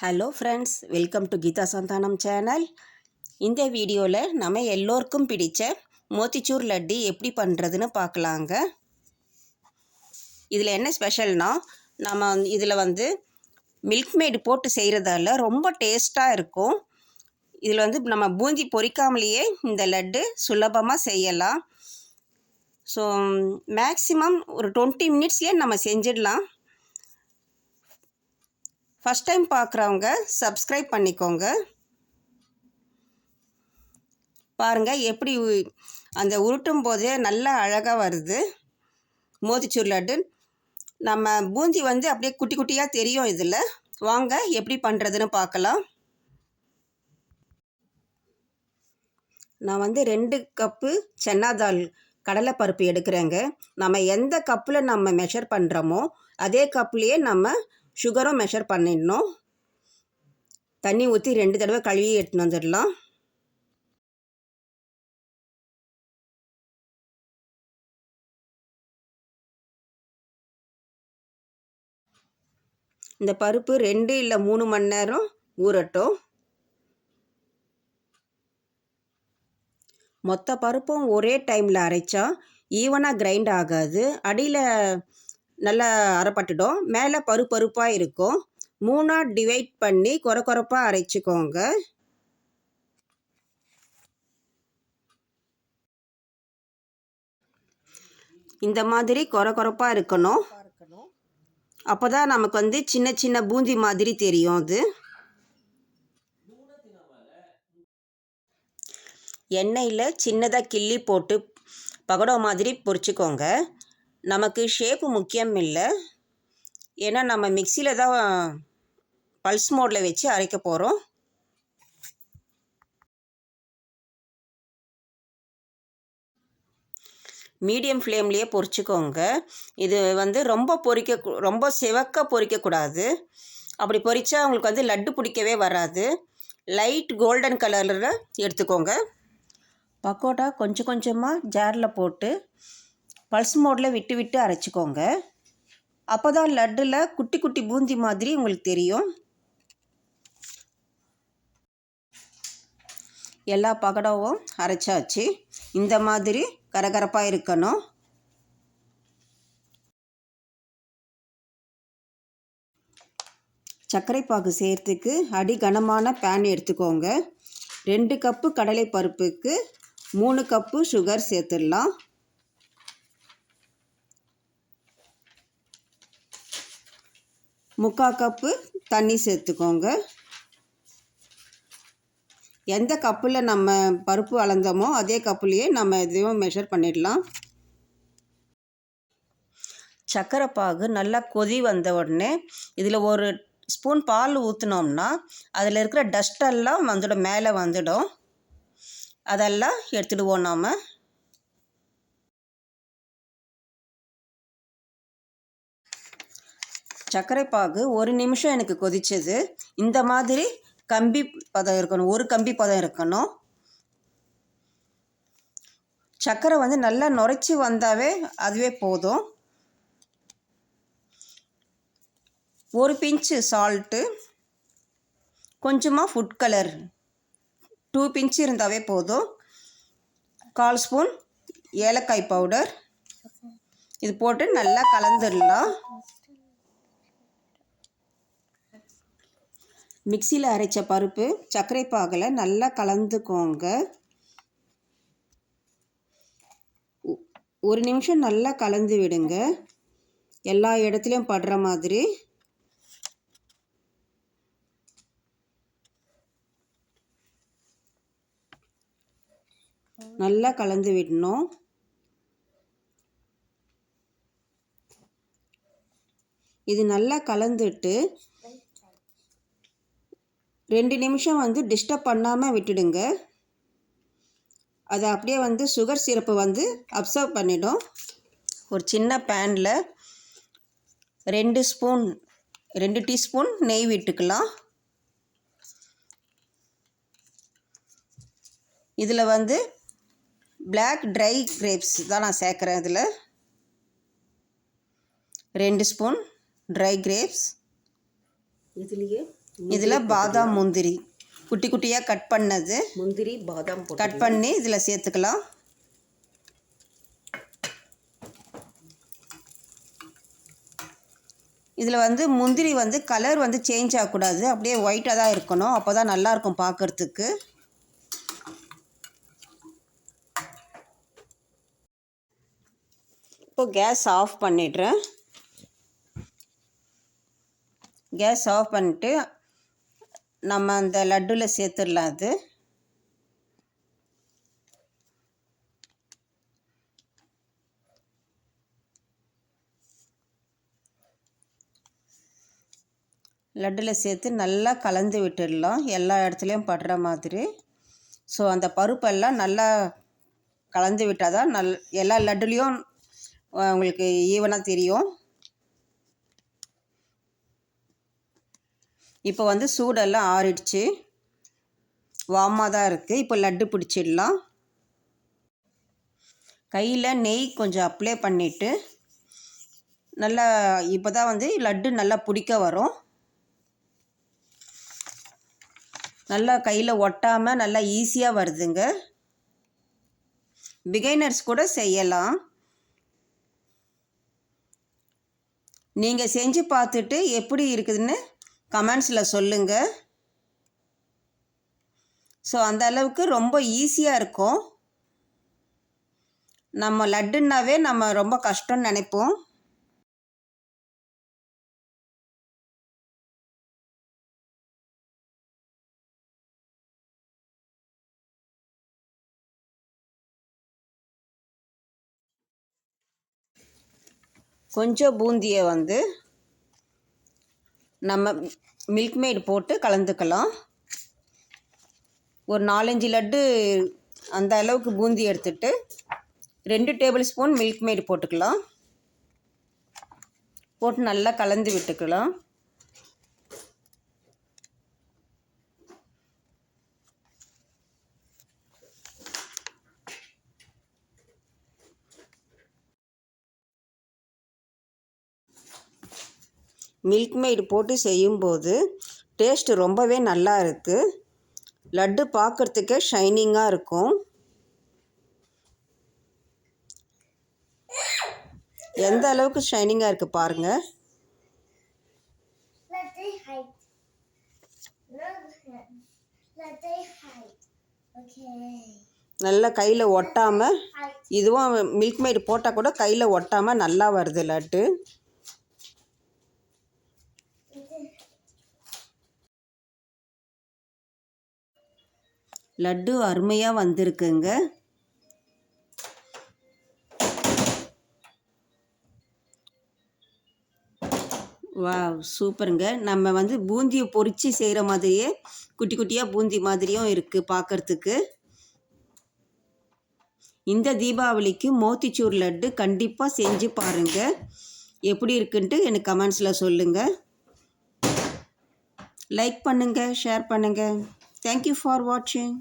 Hello friends, welcome to Geetha Santhanam channel. இந்த வீடியோவில் நம்ம எல்லோருக்கும் பிடித்த மோத்திச்சூர் லட்டு எப்படி பண்ணுறதுன்னு பார்க்கலாங்க. இதில் என்ன ஸ்பெஷல்னால், நம்ம இதில் மில்க் மேடு போட்டு செய்கிறதால ரொம்ப டேஸ்ட்டாக இருக்கும். இதில் நம்ம பூந்தி பொரிக்காமலேயே இந்த லட்டு சுலபமாக செய்யலாம். ஸோ மேக்ஸிமம் ஒரு 20 மினிட்ஸ்லேயே நம்ம செஞ்சிடலாம். ஃபஸ்ட் டைம் பார்க்குறவங்க சப்ஸ்கிரைப் பண்ணிக்கோங்க. பாருங்கள் எப்படி அந்த உருட்டும் போதே நல்லா அழகாக வருது மோத்திச்சூர் லட்டு. நம்ம பூந்தி அப்படியே குட்டி குட்டியாக தெரியும். இதில் வாங்க எப்படி பண்ணுறதுன்னு பார்க்கலாம். நான் 2 கப்பு சன்னா தால் கடலைப்பருப்பு எடுக்கிறேங்க. நம்ம எந்த கப்பில் நம்ம மெஷர் பண்ணுறோமோ அதே கப்லேயே நம்ம சுகரும் மெஷர் பண்ணிடணும். தண்ணி ஊற்றி 2 தடவை கழுவி எடுத்துன்னு வந்துடலாம். இந்த பருப்பு 2 இல்லை 3 மணி நேரம் ஊறட்டும். மொத்த பருப்பும் ஒரே டைமில் அரைச்சா ஈவனாக கிரைண்ட் ஆகாது. அடியில் நல்லா அரைப்பட்டுடும், மேலே பருப்பாக இருக்கும். 3ஆக டிவைட் பண்ணி கொரப்பாக அரைச்சிக்கோங்க. இந்த மாதிரி கொரப்பாக இருக்கணும். அப்போ தான் நமக்கு சின்ன சின்ன பூந்தி மாதிரி தெரியும். அது எண்ணெயில் சின்னதாக கிள்ளி போட்டு பகோடா மாதிரி பொரிச்சிக்கோங்க. நமக்கு ஷேப்பு முக்கியம் இல்லை, ஏன்னா நம்ம மிக்சியில் தான் பல்ஸ் மோடில் வச்சு அரைக்க போகிறோம். மீடியம் ஃப்ளேம்லேயே பொரிச்சிக்கோங்க. இது ரொம்ப சிவக்க பொரிக்கக்கூடாது. அப்படி பொரித்தா உங்களுக்கு லட்டு பிடிக்கவே வராது. லைட் கோல்டன் கலரில் எடுத்துக்கோங்க. பக்கோடா கொஞ்சம் கொஞ்சமாக ஜாரில் போட்டு பல்ஸ் மோடில் விட்டு விட்டு அரைச்சிக்கோங்க. அப்போ தான் லட்டில் குட்டி குட்டி பூந்தி மாதிரி உங்களுக்கு தெரியும். எல்லா பக்கோடாவும் அரைச்சாச்சு. இந்த மாதிரி கரகரப்பாக இருக்கணும். சர்க்கரை பாகு சேர்த்துக்கு அடி கனமான பேன் எடுத்துக்கோங்க. 2 கப்பு கடலை பருப்புக்கு 3 கப்பு சுகர் சேர்த்துடலாம். முக்கால் கப்பு தண்ணி சேர்த்துக்கோங்க. எந்த கப்பில் நம்ம பருப்பு அளந்தோமோ அதே கப்புலேயே நம்ம இதையும் மெஷர் பண்ணிடலாம். சர்க்கரை பாகு நல்லா கொதி வந்த உடனே இதில் 1 ஸ்பூன் பால் ஊற்றினோம்னா அதில் இருக்கிற டஸ்டெல்லாம் மேலே வந்துடும். அதெல்லாம் எடுத்துடுவோம் நாம். சர்க்கரை பாகு 1 நிமிஷம் எனக்கு கொதிச்சது. இந்த மாதிரி கம்பி பதம் இருக்கணும், 1 கம்பி பதம் இருக்கணும். சர்க்கரை நல்லா நுரைச்சி வந்தாவே அதுவே போதும். 1 பிஞ்சு சால்ட்டு, கொஞ்சமாக ஃபுட் கலர் 2 பிஞ்சு இருந்தாவே போதும். 1/4 ஸ்பூன் ஏலக்காய் பவுடர் இது போட்டு நல்லா கலந்துடலாம். மிக்சியில் அரைச்ச பருப்பு சர்க்கரை பாகில் நல்லா கலந்துக்கோங்க. 1 நிமிஷம் நல்லா கலந்து விடுங்க, எல்லா இடத்துலையும் படுற மாதிரி. நல்லா கலந்து விடணும். இது நல்லா கலந்துட்டு 2 நிமிஷம் டிஸ்டர்ப் பண்ணாமல் விட்டுடுங்க. அது அப்படியே சுகர் சிரப்பு அப்சர்வ் பண்ணிடும். ஒரு சின்ன பேனில் 2 டீஸ்பூன் நெய் விட்டுக்கலாம். இதில் பிளாக் ட்ரை கிரேப்ஸ் தான் நான் சேர்க்குறேன். இதில் 2 ஸ்பூன் ட்ரை கிரேப்ஸ், இதுலேயே இதில் பாதாம் முந்திரி குட்டி குட்டியாக கட் பண்ணது, முந்திரி பாதாம் கட் பண்ணி இதில் சேர்த்துக்கலாம். இதில் வந்து முந்திரி வந்து கலர் வந்து சேஞ்ச் ஆகக்கூடாது, அப்படியே ஒயிட்டாக தான் இருக்கணும். அப்போ தான் நல்லாயிருக்கும் பார்க்குறதுக்கு. இப்போ கேஸ் ஆஃப் பண்ணிடுறேன். கேஸ் ஆஃப் பண்ணிட்டு நம்ம அந்த லட்டில் சேர்த்துடலாம். அது லட்டில் சேர்த்து நல்லா கலந்து விட்டுடலாம், எல்லா இடத்துலையும் படுற மாதிரி. ஸோ அந்த பருப்பெல்லாம் நல்லா கலந்து விட்டால் தான் எல்லா லட்டுலேயும் உங்களுக்கு ஈவனாக தெரியும். இப்போ வந்து சூடெல்லாம் ஆறிடுச்சு, வார்மாக தான் இருக்குது. இப்போ லட்டு பிடிச்சிடலாம். கையில் நெய் கொஞ்சம் அப்ளை பண்ணிவிட்டு நல்லா, இப்போ தான் வந்து லட்டு நல்லா பிடிக்க வரும். நல்லா கையில் ஒட்டாமல் நல்லா ஈஸியாக வருதுங்க. பிகைனர்ஸ் கூட செய்யலாம். நீங்கள் செஞ்சு பார்த்துட்டு எப்படி இருக்குதுன்னு கமெண்ட்ஸில் சொல்லுங்கள். ஸோ அந்த அளவுக்கு ரொம்ப ஈஸியாக இருக்கும். நம்ம லட்டுன்னாவே நம்ம ரொம்ப கஷ்டம்னு நினைப்போம். கொஞ்சம் பூந்தியை வந்து நம்ம மில்க் மேட் போட்டு கலந்துக்கலாம். ஒரு 4-5 லட்டு அந்த அளவுக்கு பூந்தி எடுத்துட்டு 2 டேபிள் ஸ்பூன் மில்க் மேட் போட்டுக்கலாம். போட்டு நல்லா கலந்து விட்டுக்கலாம். மில்க் மேட் போட்டு செய்யும்போது டேஸ்ட்டு ரொம்பவே நல்லா இருக்குது. லட்டு பார்க்குறதுக்கே ஷைனிங்காக இருக்கும். எந்த அளவுக்கு ஷைனிங்காக இருக்குது பாருங்கள். நல்லா கையில் ஒட்டாமல், இதுவும் மில்க் மேட் போட்டால் கூட கையில் ஒட்டாமல் நல்லா வருது லட்டு. லட்டு அருமையாக வந்திருக்குங்க. வா சூப்பருங்க. நம்ம வந்து பூந்தியை பொரித்து செய்கிற மாதிரியே குட்டி குட்டியாக பூந்தி மாதிரியும் இருக்குது பார்க்குறதுக்கு. இந்த தீபாவளிக்கு மோத்திச்சூர் லட்டு கண்டிப்பாக செஞ்சு பாருங்கள். எப்படி இருக்குன்ட்டு எனக்கு கமெண்ட்ஸில் சொல்லுங்கள். லைக் பண்ணுங்கள், ஷேர் பண்ணுங்கள். தேங்க்யூ ஃபார் வாட்சிங்.